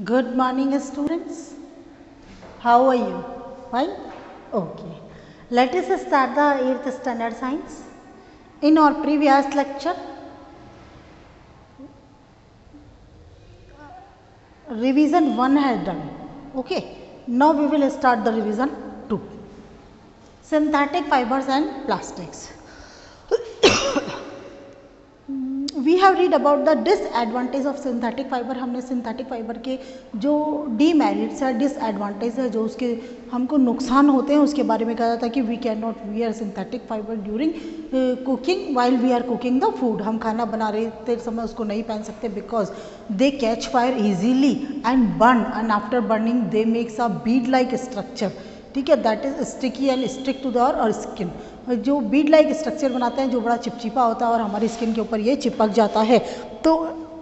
Good morning, students. How are you? Fine? Okay. Let us start the 8th standard science. In our previous lecture, revision 1 has done. Okay. Now we will start the revision 2. Synthetic fibers and plastics. We have read about the disadvantage of synthetic fibre. हमने synthetic fibre के जो demerits है, disadvantage है, जो उसके हमको नुकसान होते हैं, उसके बारे में कहा जाता है कि we can not wear synthetic fibre during cooking while we are cooking the food. हम खाना बना रहे समय उसको नहीं पहन सकते because they catch fire easily and burn, and after burning they makes a bead like structure. ठीक है, that is sticky and stick to the और स्किन. जो बीड लाइक स्ट्रक्चर बनाते हैं जो बड़ा चिपचिपा होता है और हमारी स्किन के ऊपर ये चिपक जाता है. तो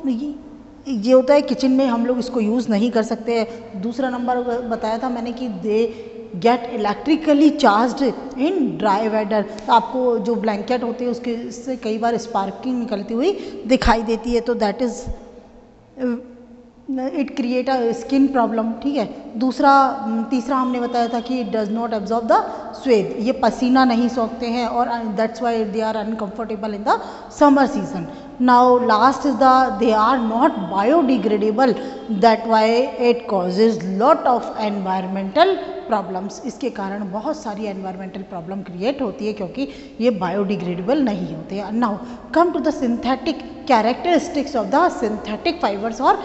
ये होता है किचन में हम लोग इसको यूज़ नहीं कर सकते हैं. दूसरा नंबर बताया था मैंने कि they get electrically charged in dry weather. तो आपको जो ब्लैंकेट होते हैं उसके से कई बार स्पार्किंग निकलती हुई दिखाई देती है. तो that is it create a skin problem. ठीक है. तीसरा हमने बताया था कि it does not absorb the sweat. ये पसीना नहीं सोखते हैं और that's why they are uncomfortable in the summer season. Now last is the they are not biodegradable, that why it causes lot of environmental problems. इसके कारण बहुत सारी एनवायरमेंटल प्रॉब्लम क्रिएट होती है क्योंकि ये बायोडिग्रेडेबल नहीं होते हैं. Now come to the synthetic characteristics of the synthetic fibres और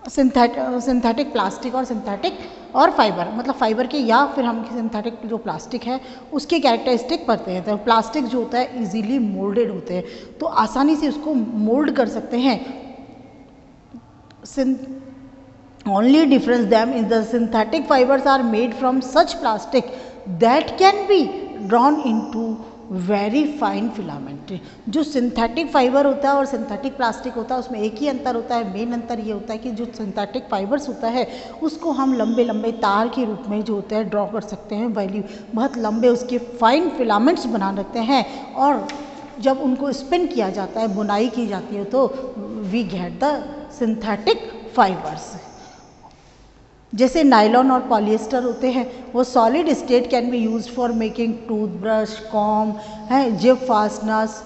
सिंथेटिक प्लास्टिक और सिंथेटिक और फाइबर, मतलब फाइबर के या फिर हम सिंथेटिक जो प्लास्टिक है उसके कैरेक्टरिस्टिक पढ़ते हैं. तो प्लास्टिक जो होता है इजीली मोल्डेड होते हैं, तो आसानी से उसको मोल्ड कर सकते हैं. Only difference them is the synthetic fibres are made from such plastic that can be drawn into very fine filament. जो सिंथेटिक फाइबर होता है और सिंथेटिक प्लास्टिक होता है उसमें एक ही अंतर होता है. मेन अंतर ये होता है कि जो सिंथेटिक फाइबर्स होता है उसको हम लंबे लंबे तार के रूप में जो होता है ड्रॉ कर सकते हैं. वैल्यू बहुत लंबे उसके फाइन फिलामेंट्स बना सकते हैं और जब उनको स्पिन किया जाता है, बुनाई की जाती है, तो we get the synthetic fibres. जैसे नायलॉन और पॉलिएस्टर होते हैं वो solid state can be use for making toothbrush, comb है, zip fasteners,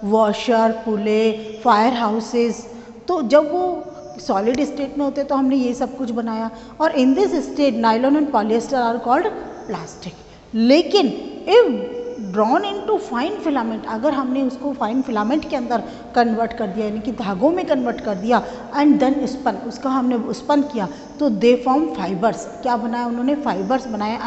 washer, pulley, fire houses. तो जब वो सॉलिड स्टेट में होते हैं तो हमने ये सब कुछ बनाया. और in this state nylon and polyester are called plastic. लेकिन if drawn into fine filament, अगर हमने उसको फाइन फिलामेंट के अंदर कन्वर्ट कर दिया, यानी कि धागों में कन्वर्ट कर दिया, एंड देन स्पन, उसका हमने स्पन किया, तो दे फॉर्म फाइबर्स. क्या बनाया उन्होंने? फाइबर्स बनाया.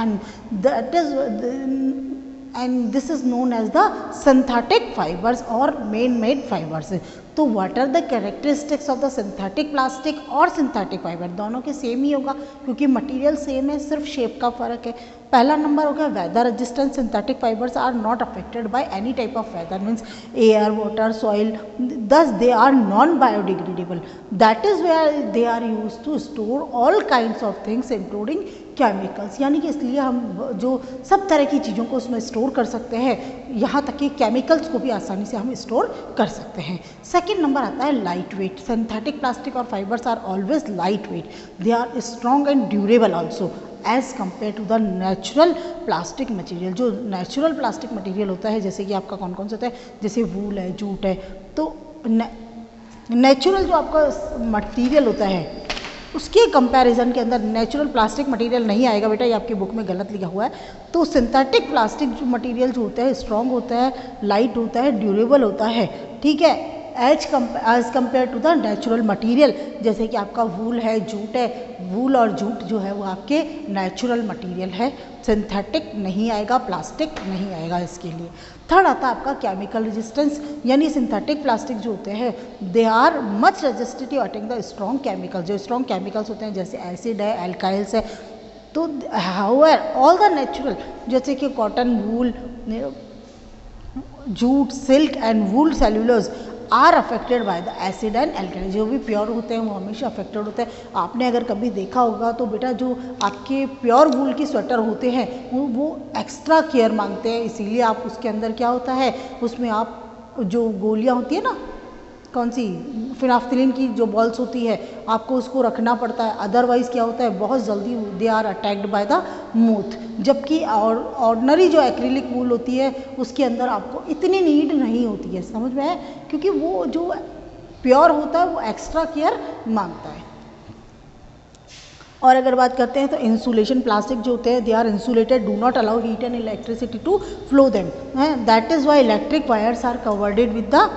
And this is known as the synthetic fibres और मैन मेड फाइबर्स. तो what are the characteristics of the synthetic plastic और सिंथेटिक फाइबर? दोनों के सेम ही होगा क्योंकि मटेरियल सेम है, सिर्फ शेप का फर्क है. पहला नंबर हो गया weather resistance. Synthetic fibres are not affected by any type of weather, means air, water, soil, thus they are non biodegradable. That is where they are use to store all kinds of things including chemicals. यानी कि इसलिए हम जो सब तरह की चीज़ों को उसमें स्टोर कर सकते हैं, यहाँ तक कि केमिकल्स को भी आसानी से हम स्टोर कर सकते हैं. सेकेंड नंबर आता है लाइट वेट. सिंथेटिक प्लास्टिक और fibres are always light weight. They are strong and durable also as compare to the natural plastic material. जो नेचुरल प्लास्टिक मटेरियल होता है जैसे कि आपका कौन कौन सा होता है, जैसे वूल है, जूट है, तो नेचुरल जो आपका मटेरियल होता है उसके कंपैरिजन के अंदर नेचुरल प्लास्टिक मटेरियल नहीं आएगा. बेटा ये आपकी बुक में गलत लिखा हुआ है. तो सिंथेटिक प्लास्टिक जो मटेरियल जो होता है स्ट्रॉन्ग होता है, लाइट होता है, ड्यूरेबल होता है. ठीक है, as compare to the natural material. जैसे कि आपका वूल है, जूट है, वूल और जूट जो है वो आपके नेचुरल मटेरियल है. सिंथेटिक नहीं आएगा, प्लास्टिक नहीं आएगा इसके लिए. थर्ड आता है आपका केमिकल रेजिस्टेंस. यानी सिंथेटिक प्लास्टिक जो होते हैं they are much resistant to attack the strong chemicals. जो स्ट्रॉन्ग केमिकल्स होते हैं जैसे एसिड है, एल्काइल्स है. तो हाउएवर ऑल द नेचुरल जैसे कि cotton, wool, jute, silk and wool, cellulose are affected by the acid and alkyl. जो भी प्योर होते हैं वो हमेशा अफेक्टेड होते हैं. आपने अगर कभी देखा होगा तो बेटा जो आपके प्योर वूल की स्वेटर होते हैं वो एक्स्ट्रा केयर मांगते हैं. इसीलिए आप उसके अंदर क्या होता है, उसमें आप जो गोलियां होती है ना कौन सी फिनाफ्थिलीन की जो बॉल्स होती है आपको उसको रखना पड़ता है, अदरवाइज़ क्या होता है बहुत जल्दी they are attacked by the moth. जबकि ऑर्डिनरी जो एक्रिलिक वूल होती है उसके अंदर आपको इतनी नीड नहीं होती है, समझ में है, क्योंकि वो जो प्योर होता है वो एक्स्ट्रा केयर मांगता है। और अगर बात करते हैं तो इंसुलेशन प्लास्टिक जो होते हैं they are insulated, do not allow heat and electricity to flow them, that is why electric wires are covered with the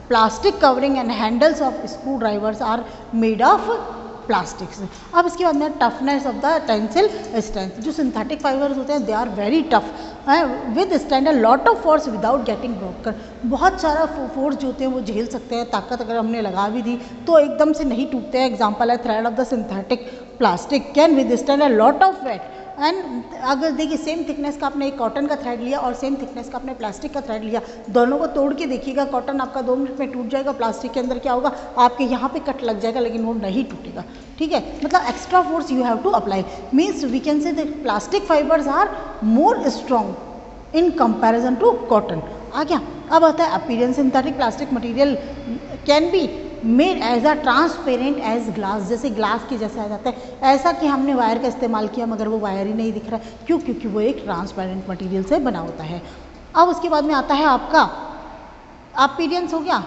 plastic covering and handles of screwdrivers are made of plastics. अब इसके बाद में toughness of the tensile strength, जो synthetic fibres होते हैं they are very tough withstand a lot of force without getting broken. बहुत सारा force जो होते हैं वो झेल सकते हैं, ताकत अगर हमने लगा भी दी तो एकदम से नहीं टूटते हैं। एग्जाम्पल है thread of the synthetic plastic can withstand a lot of weight. And अगर देखिए सेम थिकनेस का आपने एक कॉटन का थ्रेड लिया और सेम थिकनेस का आपने प्लास्टिक का थ्रेड लिया, दोनों को तोड़ के देखिएगा, कॉटन आपका 2 मिनट में टूट जाएगा, प्लास्टिक के अंदर क्या होगा आपके यहाँ पे कट लग जाएगा लेकिन वो नहीं टूटेगा, ठीक है। मतलब extra force you have to apply, means we can say that plastic fibres are more strong in comparison to cotton. आ गया। अब आता है appearance. Synthetic plastic material can be made as a transparent as glass, जैसे glass के जैसे आ जाता है, ऐसा कि हमने वायर का इस्तेमाल किया मगर वो वायर ही नहीं दिख रहा है, क्यों? क्योंकि वो एक ट्रांसपेरेंट मटेरियल से बना होता है। अब उसके बाद में आता है आपका अपीयरेंस हो गया,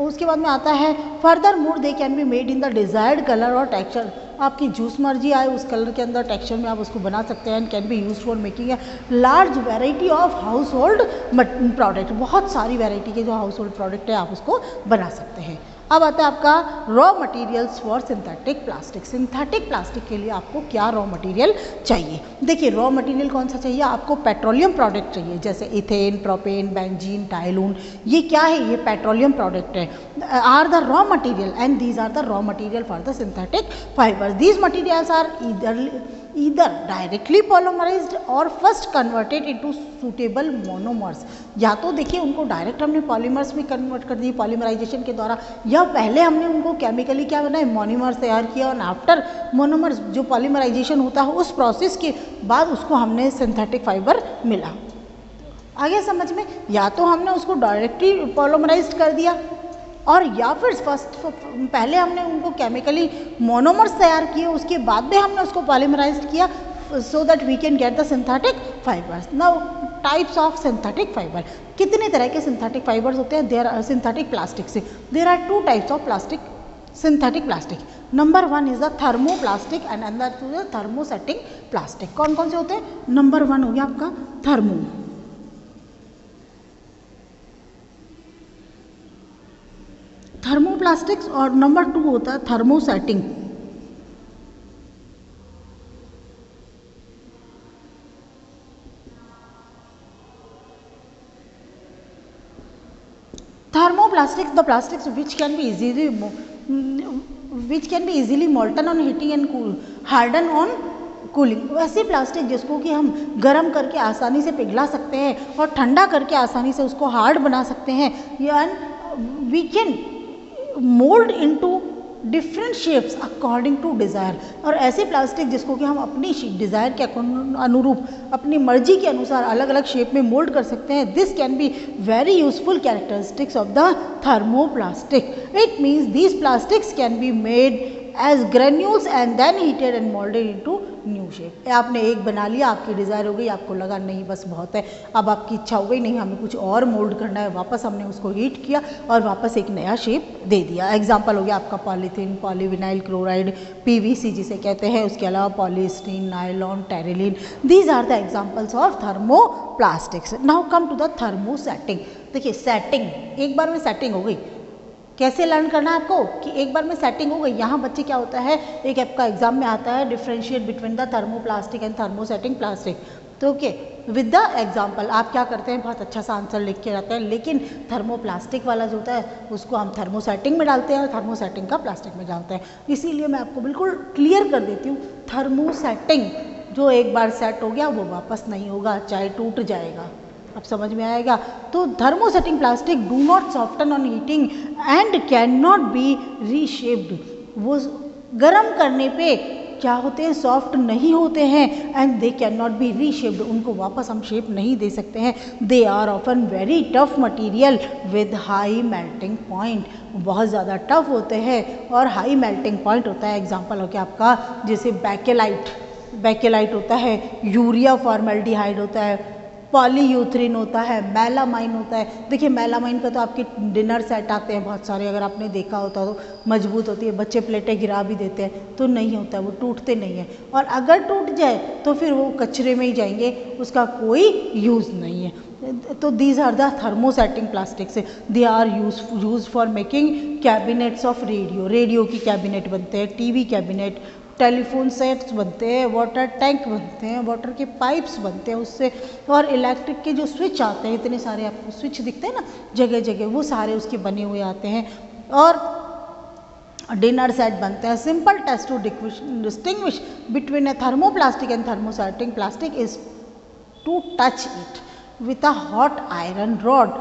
उसके बाद में आता है further more they can be made in the desired colour और टेक्सचर। आपकी जूस मर्जी आए उस कलर के अंदर टेक्सचर में आप उसको बना सकते हैं। And can be use for making a large variety of house hold product, बहुत सारी वैरायटी के जो हाउस होल्ड प्रोडक्ट है आप उसको बना सकते हैं। अब आता है आपका raw materials for synthetic plastic. Synthetic plastic के लिए आपको क्या रॉ मटेरियल चाहिए? देखिए रॉ मटेरियल कौन सा चाहिए आपको? पेट्रोलियम प्रोडक्ट चाहिए, जैसे इथेन, प्रोपेन, बेंजीन, टाइलून, ये क्या है? ये पेट्रोलियम प्रोडक्ट है, are the raw material and these are the raw material for the synthetic fibres. These materials are either directly polymerized or first converted into suitable monomers। या तो देखिए उनको direct हमने पॉलीमर्स में कन्वर्ट कर दिए polymerisation के द्वारा, या पहले हमने उनको केमिकली क्या बनाए मोनोमर्स तैयार किया और आफ्टर मोनोमर्स जो पॉलीमराइजेशन होता है उस प्रोसेस के बाद उसको हमने सिंथेटिक फाइबर मिला। आगे समझ में? या तो हमने उसको डायरेक्टली पॉलीमराइज कर दिया और या फिर पहले हमने उनको केमिकली मोनोमर्स तैयार किए, उसके बाद में हमने उसको पॉलीमराइज्ड किया so that we can get the synthetic fibres. Now types of synthetic fibre, कितने तरह के सिंथेटिक फाइबर्स होते हैं? देयर आर सिंथेटिक प्लास्टिक से there are 2 types of plastic, synthetic plastic. Number 1 is the thermoplastic and another 2 is thermosetting plastic. कौन कौन से होते हैं? नंबर 1 हो गया आपका थर्मोप्लास्टिक्स और नंबर 2 होता है thermosetting. Thermoplastics, the plastics which can be easily molten on heating and cool, harden on cooling. वैसे प्लास्टिक जिसको कि हम गर्म करके आसानी से पिघला सकते हैं और ठंडा करके आसानी से उसको हार्ड बना सकते हैं, या we can mould into different shapes according to desire. और ऐसे प्लास्टिक जिसको कि हम अपनी डिज़ायर के अनुरूप अपनी मर्जी के अनुसार अलग अलग शेप में मोल्ड कर सकते हैं। This can be very useful characteristics of the thermoplastic. It means these plastics can be made as granules and then heated and moulded into new shape. आपने एक बना लिया, आपकी डिज़ायर हो गई, आपको लगा नहीं बस बहुत है, अब आपकी इच्छा हो गई नहीं हमें कुछ और मोल्ड करना है, वापस हमने उसको हीट किया और वापस एक नया शेप दे दिया। एग्जाम्पल हो गया आपका पॉलीथीन, पॉलीविनाइल क्लोराइड, पीवीसी जिसे कहते हैं, उसके अलावा polystyrene, nylon, terylene. These are the examples of thermoplastics. Now come to the thermosetting. देखिए सेटिंग, एक बार में सेटिंग हो गई। कैसे लर्न करना है आपको कि एक बार में सेटिंग हो गई। यहाँ बच्चे क्या होता है, एक आपका एग्जाम में आता है differentiate between the thermoplastic and thermosetting plastic. तो ओके विद द एग्जाम्पल आप क्या करते हैं, बहुत अच्छा सा आंसर लिख के जाते हैं, लेकिन थर्मोप्लास्टिक वाला जो होता है उसको हम थर्मोसेटिंग में डालते हैं और थर्मोसेटिंग का प्लास्टिक में डालते हैं। इसीलिए मैं आपको बिल्कुल क्लियर कर देती हूँ, थर्मोसेटिंग जो एक बार सेट हो गया वो वापस नहीं होगा, चाहे टूट जाएगा। अब समझ में आएगा? तो thermosetting plastic do not soften on heating and can not be reshaped. वो गर्म करने पे क्या होते हैं, सॉफ्ट नहीं होते हैं, and they can not be reshaped, उनको वापस हम शेप नहीं दे सकते हैं। They are often very tough material with high melting point, बहुत ज़्यादा टफ होते हैं और हाई मेल्टिंग पॉइंट होता है। एग्जाम्पल हो गया आपका जैसे बैकेलाइट होता है, यूरिया फॉर्मेल्डिहाइड होता है, पॉलीयूथरीन होता है, मेलामाइन होता है। देखिए मेलामाइन का तो आपके डिनर सेट आते हैं बहुत सारे, अगर आपने देखा होता तो मजबूत होती है, बच्चे प्लेटें गिरा भी देते हैं, तो नहीं होता है, वो टूटते नहीं हैं, और अगर टूट जाए तो फिर वो कचरे में ही जाएंगे, उसका कोई यूज़ नहीं है। तो these are the thermosetting plastics, they are use for making cabinets of radio की कैबिनेट बनते हैं, टीवी कैबिनेट, टेलीफोन सेट्स बनते हैं, वाटर टैंक बनते हैं, वाटर के पाइप्स बनते हैं उससे, और इलेक्ट्रिक के जो स्विच आते हैं, इतने सारे आपको स्विच दिखते हैं ना जगह जगह, वो सारे उसके बने हुए आते हैं, और डिनर सेट बनते हैं। Simple test to distinguish between a thermoplastic and thermosetting plastic is to touch it with a hot iron rod.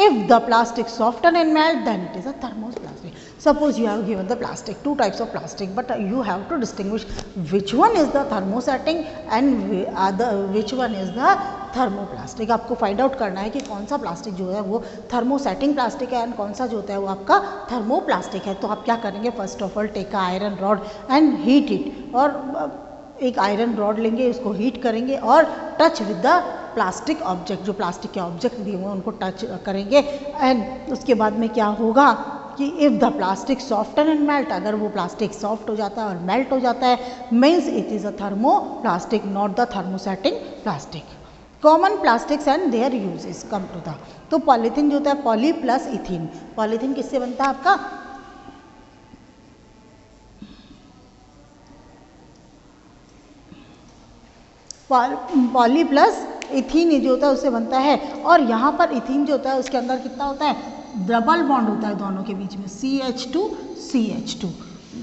If the plastic soften and melt, then it is a thermoplastic. Suppose you have given the plastic, two types of plastic, but you have to distinguish which one is the thermosetting and which one is the thermoplastic. आपको find out करना है कि कौन सा plastic जो है वो thermosetting plastic है एंड कौन सा जो होता है वो आपका थर्मोप्लास्टिक है। तो आप क्या करेंगे, first of all take a iron rod and heat it, और एक आयरन रॉड लेंगे, उसको हीट करेंगे और touch with the plastic object, जो प्लास्टिक के ऑब्जेक्ट दिए हुए हैं उनको टच करेंगे, एंड उसके बाद में क्या होगा कि if the plastic soften and melt, अगर वो प्लास्टिक सॉफ्ट हो जाता है और मेल्ट हो जाता है, means it is a thermoplastic, not the thermosetting plastic. Common plastics and their uses come to the, तो पॉलीथीन जो होता है पॉली प्लस इथीन, पॉलीथीन किससे बनता है आपका, पॉली प्लस इथीन जो होता है उससे बनता है, और यहाँ पर इथीन जो होता है उसके अंदर कितना होता है, डबल बॉन्ड होता है दोनों के बीच में, CH2।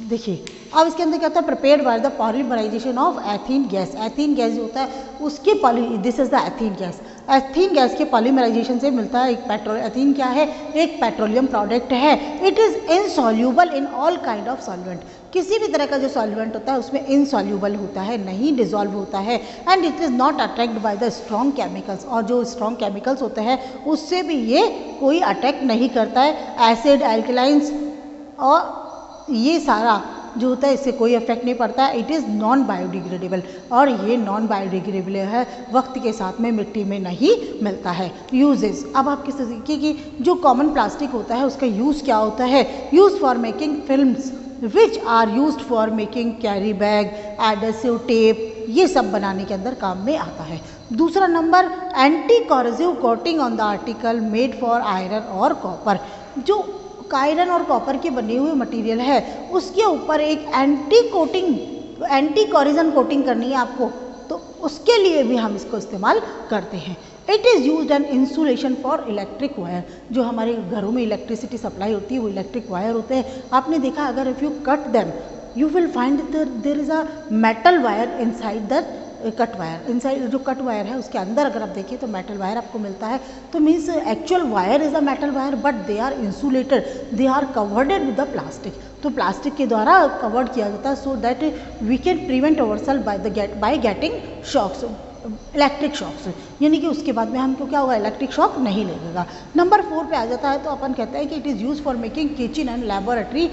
देखिए अब इसके अंदर क्या होता है, prepared by the polymerisation of ethene gas, ethene gas जो होता है उसके this is the ethene gas, ethene gas के पॉलीमराइजेशन से मिलता है एक पेट्रोल, एथीन क्या है, एक पेट्रोलियम प्रोडक्ट है। It is insoluble in all kind of solvent, किसी भी तरह का जो सॉल्वेंट होता है उसमें इनसॉल्यूबल होता है, नहीं डिजॉल्व होता है, and it is not attract by the strong chemicals, और जो स्ट्रॉन्ग केमिकल्स होते हैं उससे भी ये कोई अटैक नहीं करता है, एसिड एल्कलाइंस और ये सारा जो होता है इससे कोई इफेक्ट नहीं पड़ता है। इट इज़ नॉन बायोडिग्रेडेबल, और ये नॉन बायोडिग्रेडेबल है, वक्त के साथ में मिट्टी में नहीं मिलता है। यूजेस, अब आप किस तरीके की जो कॉमन प्लास्टिक होता है उसका यूज़ क्या होता है, use for making films which are used for making carry bag, adhesive tape, ये सब बनाने के अंदर काम में आता है। दूसरा number, anti corrosive coating on the article made for iron और कॉपर, जो आयरन और कॉपर के बने हुए मटेरियल है उसके ऊपर एक एंटी कॉरिजन कोटिंग करनी है आपको, तो उसके लिए भी हम इसको इस्तेमाल करते हैं। It is used an insulation for electric wire, जो हमारे घरों में इलेक्ट्रिसिटी सप्लाई होती है वो इलेक्ट्रिक वायर होते हैं। आपने देखा अगर if you cut them you will find there is a metal wire inside that cut wire, inside जो कट वायर है उसके अंदर अगर आप देखिए तो मेटल वायर आपको मिलता है, तो means actual wire is a metal wire but they are insulated, they are covered with the plastic, तो प्लास्टिक के द्वारा कवर्ड किया जाता है, so that we can prevent ourself by getting shocks, electric shocks, यानी कि उसके बाद में हमको क्या होगा, इलेक्ट्रिक शॉक नहीं लगेगा। नंबर 4 पे आ जाता है तो अपन कहते हैं कि it is use for making kitchen and laboratory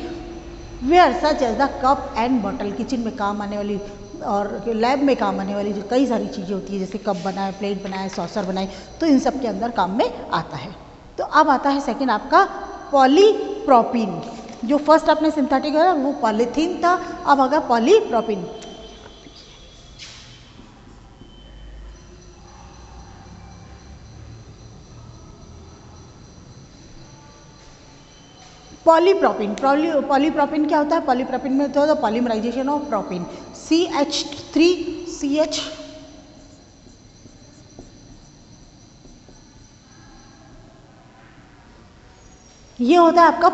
ware such as the cup and bottle, kitchen में काम आने वाली और लैब में काम आने वाली जो कई सारी चीज़ें होती है, जैसे कप बनाए, प्लेट बनाए, सॉसर बनाए, तो इन सब के अंदर काम में आता है। तो अब आता है सेकंड आपका पॉलीप्रोपीन, जो फर्स्ट आपने सिंथेटिक है वो पॉलीथीन था, अब आगा पॉलीप्रोपीन। पॉलीप्रोपीन क्या होता है, पॉलीप्रोपीन में होता है पॉलीमराइजेशन ऑफ प्रोपीन, CH3CH, ये होता है आपका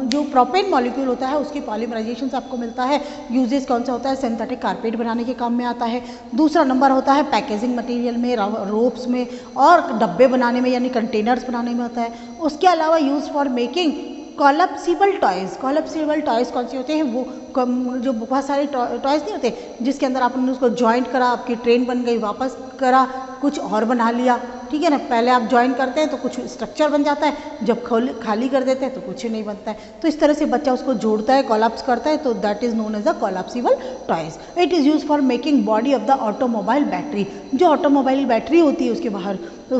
जो प्रोपेन मॉलिक्यूल होता है उसकी पॉलीमराइजेशन से आपको मिलता है। यूजेस कौन सा होता है, सिंथेटिक कारपेट बनाने के काम में आता है। दूसरा नंबर होता है पैकेजिंग मटेरियल में, रोप्स में और डब्बे बनाने में यानी कंटेनर्स बनाने में होता है। उसके अलावा use for making collapsible toys कौन से होते हैं, वो जो बहुत सारे टॉयज़ नहीं होते जिसके अंदर आपने उसको जॉइंट करा, आपकी ट्रेन बन गई, वापस करा कुछ और बना लिया, ठीक है ना। पहले आप ज्वाइन करते हैं तो कुछ स्ट्रक्चर बन जाता है, जब खाली कर देते हैं तो कुछ नहीं बनता है। तो इस तरह से बच्चा उसको जोड़ता है, कोलैप्स करता है, तो that is known as a collapsible toys. It is use for making body of the automobile battery. जो ऑटोमोबाइल बैटरी होती है उसके बाहर, तो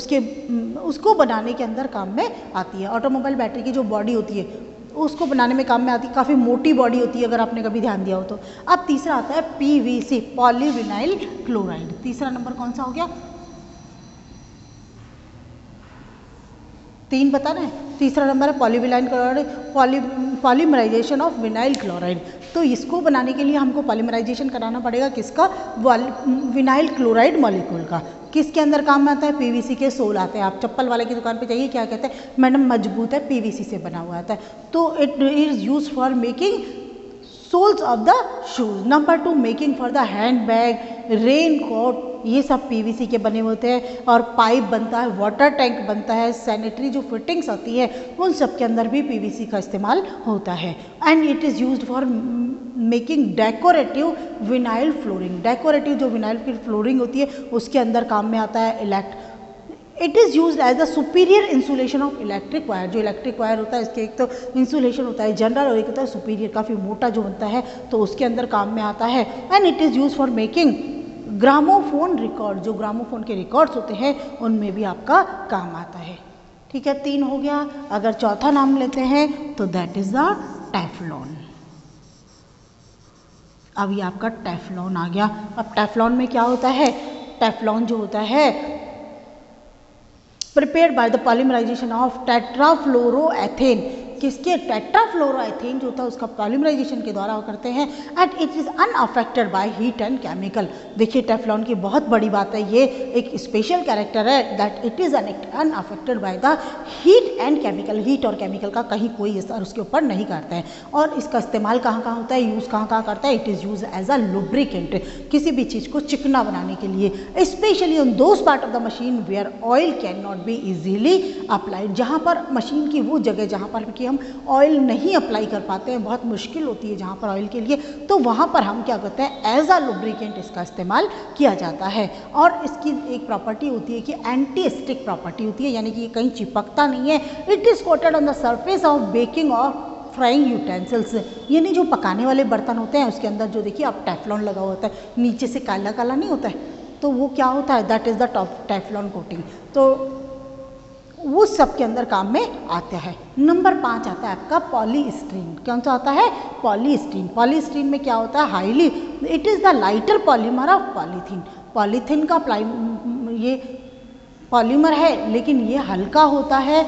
उसको बनाने के अंदर काम में आती है। ऑटोमोबाइल बैटरी की जो बॉडी होती है उसको बनाने में काम में आती है, काफ़ी मोटी बॉडी होती है, अगर आपने कभी ध्यान दिया हो तो। अब तीसरा आता है PVC, पॉलीविनाइल क्लोराइड। तीसरा नंबर कौन सा हो गया, 3 बताना है। तीसरा नंबर है polyvinyl chloride, polymerisation of vinyl chloride. तो इसको बनाने के लिए हमको पॉलीमराइजेशन कराना पड़ेगा, किसका, विनाइल क्लोराइड मॉलिक्यूल का। किसके अंदर काम में आता है, PVC के सोल आते हैं। आप चप्पल वाले की दुकान पे जाइए, क्या कहते हैं, मैडम मजबूत है, PVC से बना हुआ आता है। तो it is use for making soles of the shoes. Number 2, making for the hand bag, rain coat, ये सब PVC के बने होते हैं। और पाइप बनता है, वाटर टैंक बनता है, सैनिटरी जो फिटिंग्स होती है उन सब के अंदर भी PVC का इस्तेमाल होता है। And it is used for making decorative vinyl flooring. Decorative जो विनाइल की फ्लोरिंग होती है उसके अंदर काम में आता है। It is use as the superior insulation of electric wire. जो इलेक्ट्रिक वायर होता है इसके एक तो इंसुलेशन होता है जनरल और एक होता है सुपीरियर, काफ़ी मोटा जो बनता है, तो उसके अंदर काम में आता है। And it is use for making gramophone record. जो ग्रामोफोन के रिकॉर्ड्स होते हैं उनमें भी आपका काम आता है। ठीक है, 3 हो गया। अगर चौथा नाम लेते हैं तो दैट इज़ द टेफ्लॉन। अब ये आपका टेफ्लॉन आ गया। अब टेफ्लॉन में क्या होता है, टेफ्लॉन जो होता है prepared by the polymerisation of tetrafluoroethane. किसके, टेट्राफ्लोरोएथेन जो होता है उसका पॉलीमराइजेशन के द्वारा करते हैं। And it is unaffected by heat and chemical. देखिए टेफ्लॉन की बहुत बड़ी बात है, ये एक स्पेशल कैरेक्टर है that it is unaffected by the heat and chemical. Heat और केमिकल का कहीं कोई असर उसके ऊपर नहीं करता है। और इसका इस्तेमाल कहाँ कहाँ होता है, यूज़ कहाँ कहाँ करता है, it is use as a lubricant, किसी भी चीज़ को चिकना बनाने के लिए। Specially on those part of the machine where oil can not be easily applied. जहाँ पर मशीन की वो जगह जहाँ पर कि हम ऑयल नहीं अप्लाई कर पाते हैं, बहुत मुश्किल होती है जहाँ पर ऑयल के लिए, तो वहाँ पर हम क्या करते हैं, एज अ लुब्रिकेंट इसका इस्तेमाल किया जाता है। और इसकी एक प्रॉपर्टी होती है कि एंटी स्टिक प्रॉपर्टी होती है, यानी कि ये कहीं चिपकता नहीं है। It is coated on the surface of baking और फ्राइंग यूटेंसिल्स, यानी जो पकाने वाले बर्तन होते हैं उसके अंदर जो देखिए आप टेफ्लॉन लगा होता है, नीचे से काला काला नहीं होता है, तो वो क्या होता है, that is the Teflon coating. तो वो सब के अंदर काम में आता है। नंबर 5 आता है आपका पॉलीस्टीरीन। कौन सा आता है, पॉलीस्टीरीन। पॉलीस्टीरीन में क्या होता है, highly, it is the lighter polymer of polythene. Polythene का ये पॉलीमर है लेकिन ये हल्का होता है।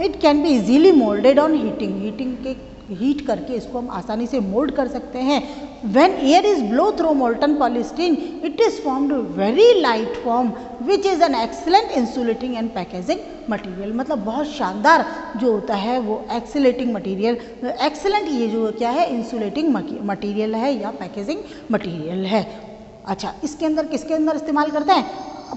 It can be easily moulded on heating के हीट करके इसको हम आसानी से मोल्ड कर सकते हैं। When air is blow through molten polystyrene it is formed very light form which is an excellent insulating and packaging material. मतलब बहुत शानदार जो होता है वो एक्सीलेटिंग मटेरियल, एक्सीलेंट ये जो क्या है, इंसुलेटिंग मटेरियल है या पैकेजिंग मटेरियल है। अच्छा, इसके अंदर किसके अंदर इस्तेमाल करते हैं,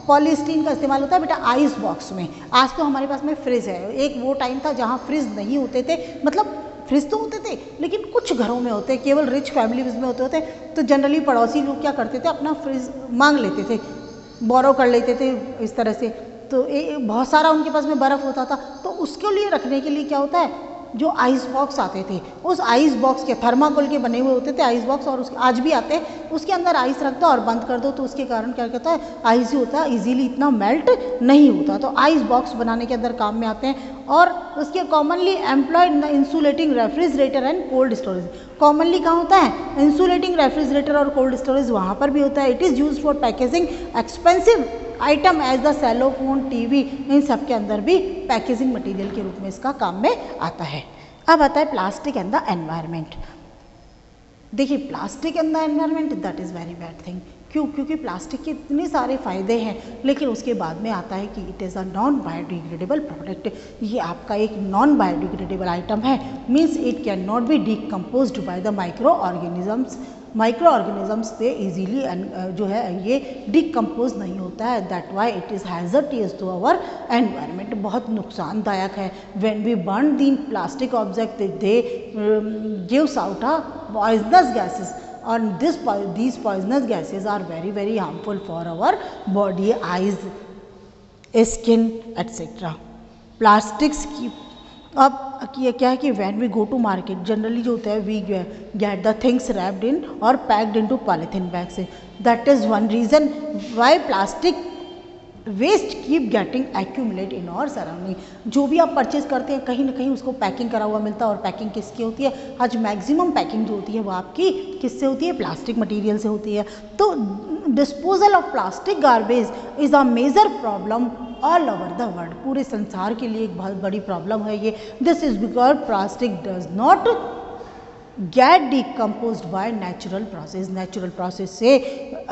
पॉलीस्टीरीन का इस्तेमाल होता है बेटा आइस बॉक्स में। आज तो हमारे पास में फ्रिज है, एक वो टाइम था जहाँ फ्रिज नहीं होते थे, मतलब फ्रिज तो होते थे लेकिन कुछ घरों में होते, केवल रिच फैमिलीज में होते तो जनरली पड़ोसी लोग क्या करते थे, अपना फ्रिज मांग लेते थे, बोरो कर लेते थे इस तरह से। तो बहुत सारा उनके पास में बर्फ़ होता था, तो उसके लिए रखने के लिए क्या होता है, जो आइस बॉक्स आते थे, उस आइस बॉक्स के थर्माकोल के बने हुए होते थे आइस बॉक्स, और उसके आज भी आते हैं, उसके अंदर आइस रख दो और बंद कर दो, तो उसके कारण क्या कहता है, आइस ही होता है, इजीली इतना मेल्ट नहीं होता। तो आइस बॉक्स बनाने के अंदर काम में आते हैं। और उसके commonly employed in the insulating refrigerator and cold storage. Commonly कहाँ होता है, इंसुलेटिंग रेफ्रिजरेटर और कोल्ड स्टोरेज, वहाँ पर भी होता है। It is use for packaging expensive item as the cellphone, TV, इन सब के अंदर भी पैकेजिंग मटेरियल के रूप में इसका काम में आता है। अब आता है प्लास्टिक एंड द एनवायरनमेंट। देखिए plastic and the environment that is very bad thing. क्यों, क्योंकि प्लास्टिक के इतने सारे फ़ायदे हैं, लेकिन उसके बाद में आता है कि it is a non biodegradable product. ये आपका एक नॉन बायोडिग्रेडेबल आइटम है, means it can not be decomposed by the micro organisms micro organisms से इजीली जो है ये डिकम्पोज नहीं होता है, that why it is hazardous to our environment, बहुत नुकसानदायक है। When we burn the plastic object they gives out a poisonous gases and these poisonous gases are very very harmful for our body, eyes, skin etc. plastics की अब ये क्या है कि when we go to market generally जो होता है we get the things wrapped in or packed into polythene bags, that is one reason why plastic waste keep getting accumulate in our surrounding. जो भी आप परचेज करते हैं कहीं ना कहीं उसको पैकिंग करा हुआ मिलता है, और पैकिंग किसकी होती है, आज मैक्सिमम पैकिंग जो होती है वो आपकी किससे होती है, प्लास्टिक मटेरियल से होती है। तो disposal of plastic garbage is a major problem all over the world, पूरे संसार के लिए एक बहुत बड़ी प्रॉब्लम है ये। This is because plastic does not gate decompose by natural process, natural process से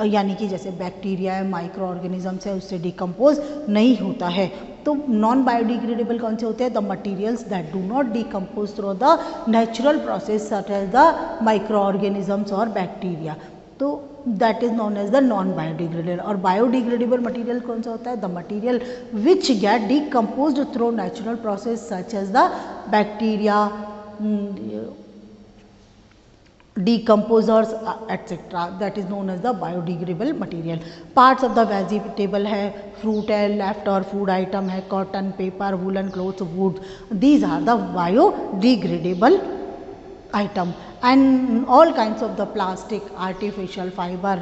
यानी कि जैसे बैक्टीरिया है, माइक्रो ऑर्गेनिजम्स है, उससे डिकम्पोज नहीं होता है। तो नॉन बायोडिग्रेडेबल कौन से होते हैं, the materials that do not decompose through the natural process such as the micro organisms और बैक्टीरिया, तो that is known as the non biodegradable. और बायोडिग्रेडेबल मटीरियल कौन सा होता है, the material which get decompose through natural process such as the bacteria, decomposers etc. that is known as the biodegradable material. Parts of the vegetable है, fruit है, left or food item है, cotton, paper, woolen clothes, wood, these are the biodegradable item. And all kinds of the plastic, artificial fiber,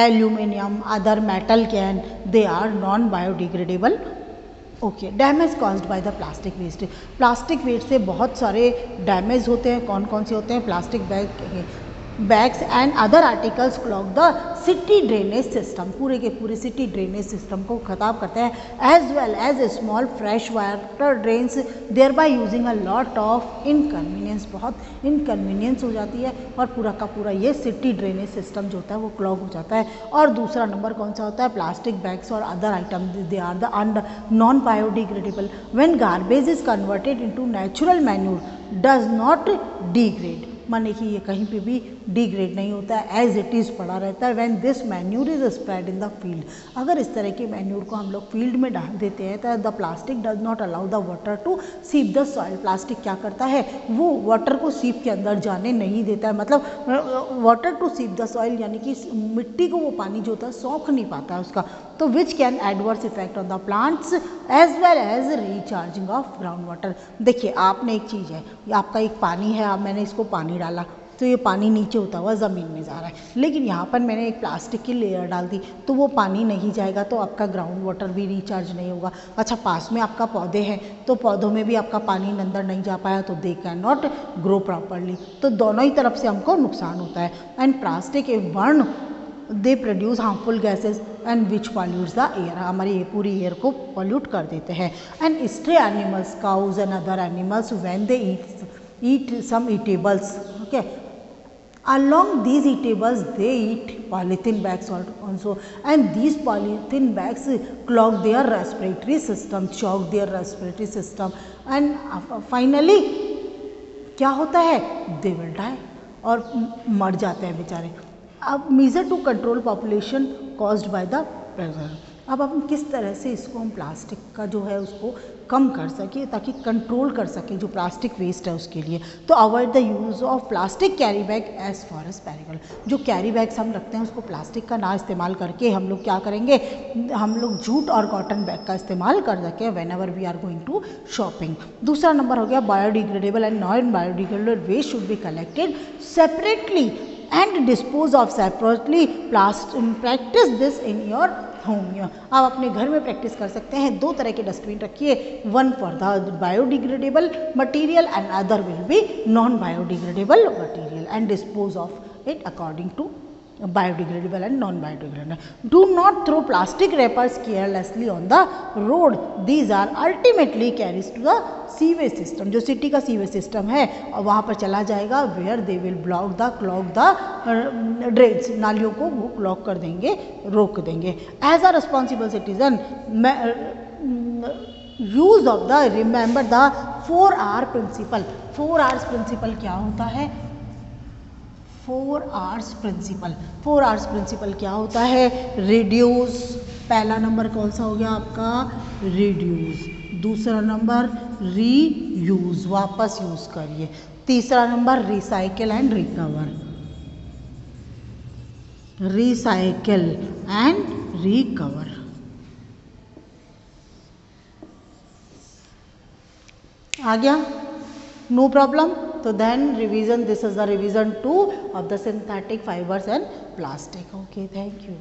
aluminium, other metal can, they are non biodegradable. Okay, damage caused by the plastic waste, plastic waste से बहुत सारे damage होते हैं। कौन कौन से होते हैं, plastic bags and other articles clog the city drainage system, पूरे के पूरे सिटी ड्रेनेज सिस्टम को खराब करते हैं, as well as small fresh water drains, there by using a lot of inconvenience, बहुत इनकन्वीनियंस हो जाती है और पूरा का पूरा ये सिटी ड्रेनेज सिस्टम जो होता है वो क्लॉग हो जाता है। और दूसरा नंबर कौन सा होता है, प्लास्टिक बैग्स और other item, they are the non biodegradable. When garbage is converted into natural manure does not degrade, माने कि ये कहीं पे भी डिग्रेड नहीं होता है, एज इट इज़ पड़ा रहता है। When this manure is spread in the field, अगर इस तरह के मैन्यूर को हम लोग फील्ड में डाल देते हैं तो the plastic does not allow the water to seep the soil, plastic क्या करता है, वो वाटर को सीप के अंदर जाने नहीं देता है, मतलब water to seep the soil यानी कि मिट्टी को वो पानी जो होता है सोख नहीं पाता है उसका, तो which can adverse effect on the plants as well as recharging of ground water. देखिए आपने एक चीज़ है, आपका एक पानी है, अब मैंने इसको पानी डाला तो ये पानी नीचे होता हुआ ज़मीन में जा रहा है, लेकिन यहाँ पर मैंने एक प्लास्टिक की लेयर डाल दी तो वो पानी नहीं जाएगा, तो आपका ग्राउंड वाटर भी रिचार्ज नहीं होगा। अच्छा, पास में आपका पौधे हैं तो पौधों में भी आपका पानी अंदर नहीं जा पाया तो they can not grow properly, तो दोनों ही तरफ से हमको नुकसान होता है। And plastic if burn they produce harmful gases and which pollutes the air, हमारी ये पूरी एयर को पॉल्यूट कर देते हैं। And stray animals, cows and other animals, when they eat some eatables, okay, along these eatables they eat polythene bags also, and these polythene bags clog their respiratory system, choke their respiratory system, and finally क्या होता है, they will die, और मर जाते हैं बेचारे। अब measure to control population caused by the pressure, अब हम किस तरह से इसको हम प्लास्टिक का जो है उसको कम कर सके ताकि कंट्रोल कर सके जो प्लास्टिक वेस्ट है उसके लिए, तो avoid the use of plastic carry bag as far as parable, जो कैरी बैग्स हम रखते हैं उसको प्लास्टिक का ना इस्तेमाल करके हम लोग क्या करेंगे, हम लोग जूट और कॉटन बैग का इस्तेमाल कर सकें whenever we are going to shopping. दूसरा नंबर हो गया biodegradable and non biodegradable waste should be collected separately and dispose of separately, practice this in your home. आप अपने घर में प्रैक्टिस कर सकते हैं, दो तरह के डस्टबिन रखिए, one for the biodegradable material and other will be non biodegradable material, and dispose of it according to biodegradable and non-biodegradable. Do not throw plastic wrappers carelessly on the road. These are ultimately carries to the sewage system, जो city का sewage system है और वहाँ पर चला जाएगा, where they will clog the drains, नालियों को वो क्लॉग कर देंगे, रोक देंगे। As a responsible citizen use of the remember the 4R principle. 4R's principle क्या होता है, 4 R's प्रिंसिपल। 4 R's प्रिंसिपल क्या होता है? रिड्यूस, पहला नंबर कौन सा हो गया आपका? रिड्यूस। दूसरा नंबर रीयूज, वापस यूज करिए। तीसरा number recycle and recover, recycle and recover. आ गया? No problem. तो then revision, this is the revision 2 of the synthetic fibers and plastic. Okay, thank you.